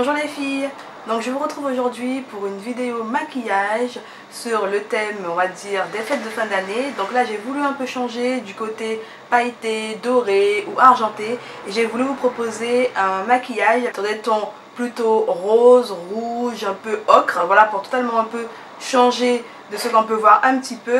Bonjour les filles, donc je vous retrouve aujourd'hui pour une vidéo maquillage sur le thème, on va dire, des fêtes de fin d'année. Donc là j'ai voulu un peu changer du côté pailleté, doré ou argenté et j'ai voulu vous proposer un maquillage sur des tons plutôt rose, rouge, un peu ocre, voilà, pour totalement un peu changer de ce qu'on peut voir un petit peu.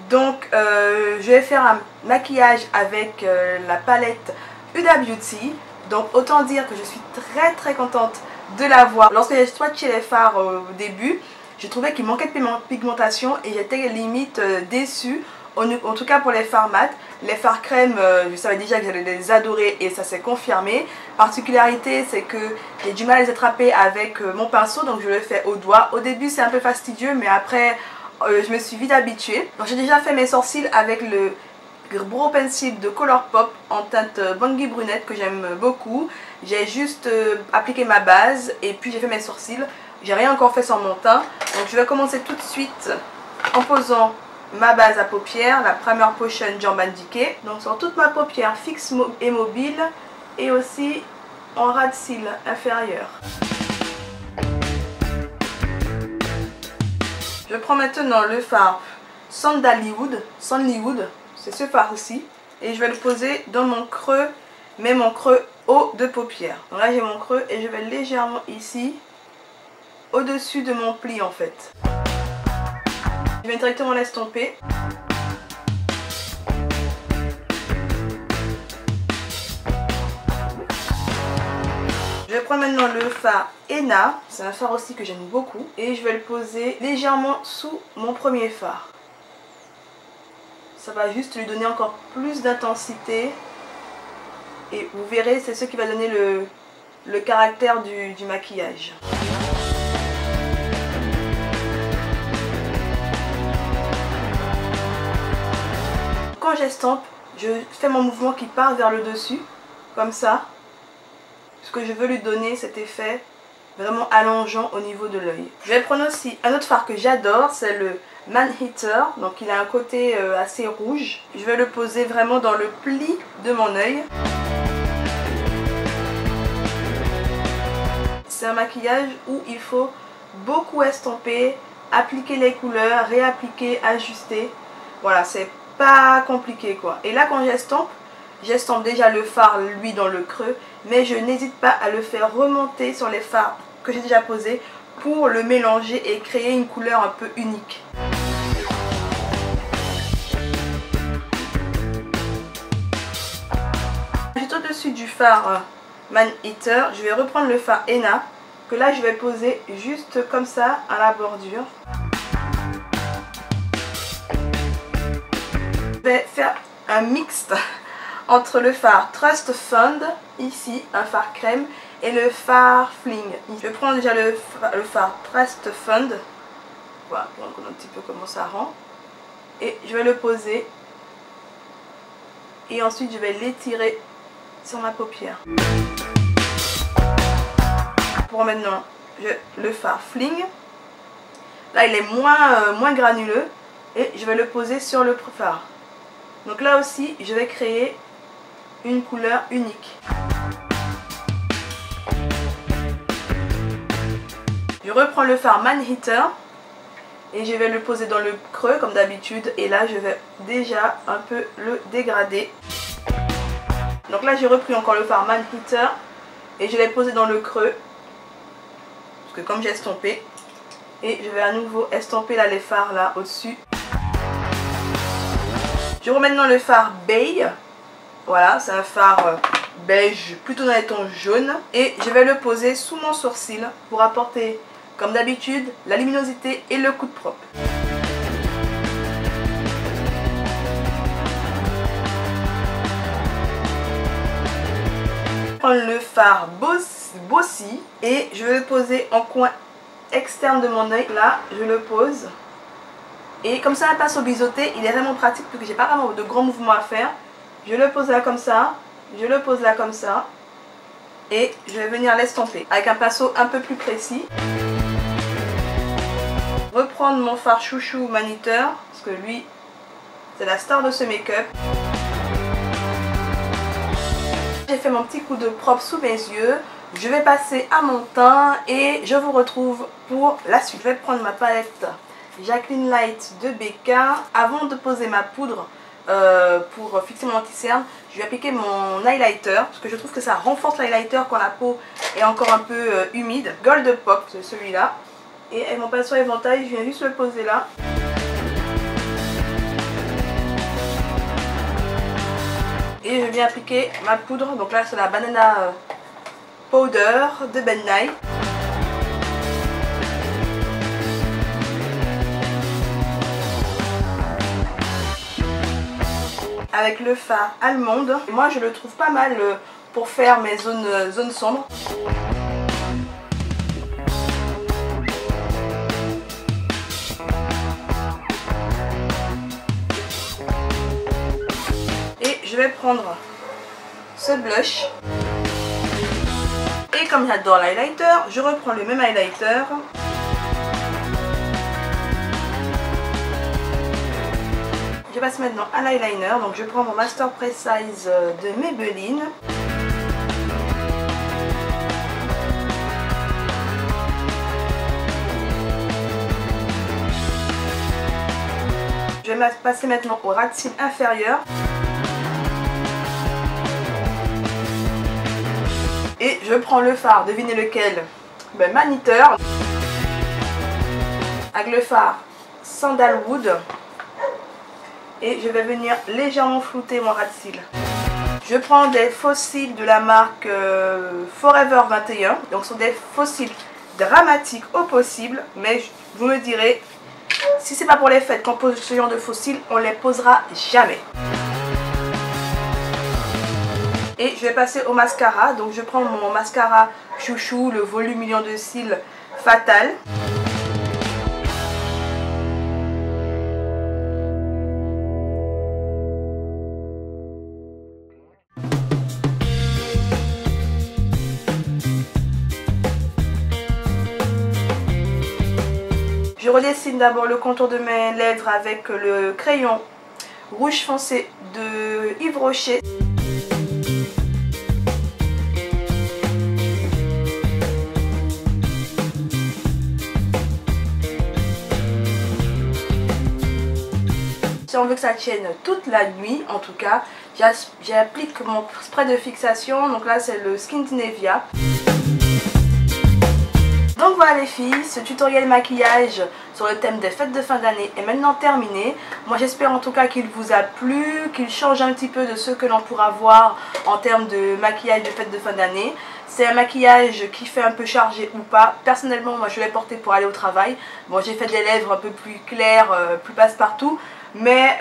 Donc je vais faire un maquillage avec la palette Huda Beauty. Donc autant dire que je suis très contente de l'avoir. Lorsque j'ai swatché les fards au début, j'ai trouvé qu'il manquait de pigmentation et j'étais limite déçue. En tout cas pour les fards mat. Les fards crème, je savais déjà que j'allais les adorer et ça s'est confirmé. Particularité, c'est que j'ai du mal à les attraper avec mon pinceau, donc je le fais au doigt. Au début c'est un peu fastidieux, mais après je me suis vite habituée. Donc j'ai déjà fait mes sourcils avec le Brow Pencil de Colourpop en teinte Bangui brunette que j'aime beaucoup. J'ai juste appliqué ma base et puis j'ai fait mes sourcils. J'ai rien encore fait sur mon teint. Donc je vais commencer tout de suite en posant ma base à paupières, la Primer Potion Urban Decay. Donc sur toute ma paupière fixe et mobile et aussi en ras de cils inférieur. Je prends maintenant le fard Sandalwood, c'est ce fard-ci, et je vais le poser dans mon creux, mais mon creux haut de paupière. Donc là j'ai mon creux et je vais légèrement ici, au-dessus de mon pli en fait. Je vais directement l'estomper. Je vais prendre maintenant le fard Henna, c'est un fard aussi que j'aime beaucoup, et je vais le poser légèrement sous mon premier fard. Ça va juste lui donner encore plus d'intensité et vous verrez, c'est ce qui va donner le caractère du maquillage. Quand j'estompe, je fais mon mouvement qui part vers le dessus, comme ça, parce que je veux lui donner cet effet vraiment allongeant au niveau de l'œil. Je vais prendre aussi un autre fard que j'adore, c'est le Man Eater, donc il a un côté assez rouge. Je vais le poser vraiment dans le pli de mon œil. C'est un maquillage où il faut beaucoup estomper, appliquer les couleurs, réappliquer, ajuster. Voilà, c'est pas compliqué quoi. Et là quand j'estompe déjà le fard lui dans le creux, mais je n'hésite pas à le faire remonter sur les fards que j'ai déjà posés pour le mélanger et créer une couleur un peu unique. Juste au-dessus du fard Man Eater, je vais reprendre le fard Henna, que là je vais poser juste comme ça à la bordure. Je vais faire un mixte entre le fard Trust Fund, ici, un fard crème, et le fard Fling. Je vais prendre déjà le fard Trust Fund, voilà, pour voir un petit peu comment ça rend, et je vais le poser, et ensuite je vais l'étirer sur ma paupière. Pour maintenant le fard Fling, là il est moins granuleux, et je vais le poser sur le fard. Donc là aussi je vais créer une couleur unique. Je reprends le fard Man Eater et je vais le poser dans le creux comme d'habitude, et là je vais déjà un peu le dégrader. Donc là j'ai repris encore le fard Man Eater et je l'ai posé dans le creux parce que comme j'ai estompé, et je vais à nouveau estomper là les fards là au-dessus. Je remets maintenant le fard Bay. Voilà, c'est un fard beige plutôt dans les tons jaunes, et je vais le poser sous mon sourcil pour apporter comme d'habitude la luminosité et le coup de propre. Je prends le fard Bossy et je vais le poser en coin externe de mon œil. Là je le pose et comme ça un pinceau biseauté, il est vraiment pratique parce que j'ai pas vraiment de grands mouvements à faire. Je le pose là comme ça, je le pose là comme ça, et je vais venir l'estomper avec un pinceau un peu plus précis. Reprendre mon fard chouchou Man Eater, parce que lui c'est la star de ce make-up. J'ai fait mon petit coup de propre sous mes yeux. Je vais passer à mon teint et je vous retrouve pour la suite. Je vais prendre ma palette Jacqueline Light de BK. Avant de poser ma poudre pour fixer mon anti-cerne, je vais appliquer mon highlighter parce que je trouve que ça renforce l'highlighter quand la peau est encore un peu humide. Gold Pop, c'est celui-là. Et avec mon pinceau éventail, je viens juste le poser là. Et je viens appliquer ma poudre. Donc là, c'est la Banana Powder de Ben Nye. Avec le fard allemande. Et moi, je le trouve pas mal pour faire mes zones sombres. Et je vais prendre ce blush. Et comme j'adore l'highlighter, je reprends le même highlighter. Je passe maintenant à l'eyeliner. Donc je prends mon Master Precise de Maybelline. Je vais passer maintenant au ras de cils inférieur. Et je prends le fard, devinez lequel? Ben, Maniteur. Avec le fard Sandalwood. Et je vais venir légèrement flouter mon ras de cils. Je prends des faux cils de la marque Forever 21. Donc ce sont des faux cils dramatiques au possible. Mais vous me direz, si c'est pas pour les fêtes qu'on pose ce genre de faux cils, on les posera jamais. Et je vais passer au mascara. Donc je prends mon mascara chouchou, le volume million de cils Fatal. Je redessine d'abord le contour de mes lèvres avec le crayon rouge foncé de Yves Rocher. Si on veut que ça tienne toute la nuit, en tout cas, j'applique mon spray de fixation. Donc là, c'est le Skin Nevia. Donc voilà les filles, ce tutoriel maquillage sur le thème des fêtes de fin d'année est maintenant terminé. Moi j'espère en tout cas qu'il vous a plu, qu'il change un petit peu de ce que l'on pourra voir en termes de maquillage de fêtes de fin d'année. C'est un maquillage qui fait un peu chargé ou pas. Personnellement moi je l'ai porté pour aller au travail. Bon, j'ai fait des lèvres un peu plus claires, plus passe-partout. Mais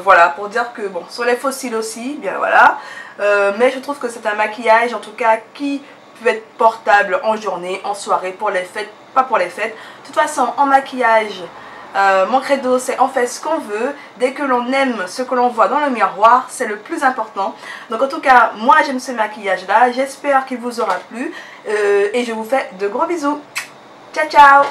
voilà, pour dire que bon, sur les faux cils aussi, bien voilà. Mais je trouve que c'est un maquillage en tout cas qui peut être portable en journée, en soirée, pour les fêtes, pas pour les fêtes. De toute façon, en maquillage, mon credo c'est on fait ce qu'on veut. Dès que l'on aime ce que l'on voit dans le miroir, c'est le plus important. Donc en tout cas, moi j'aime ce maquillage là. J'espère qu'il vous aura plu. Et je vous fais de gros bisous. Ciao ciao.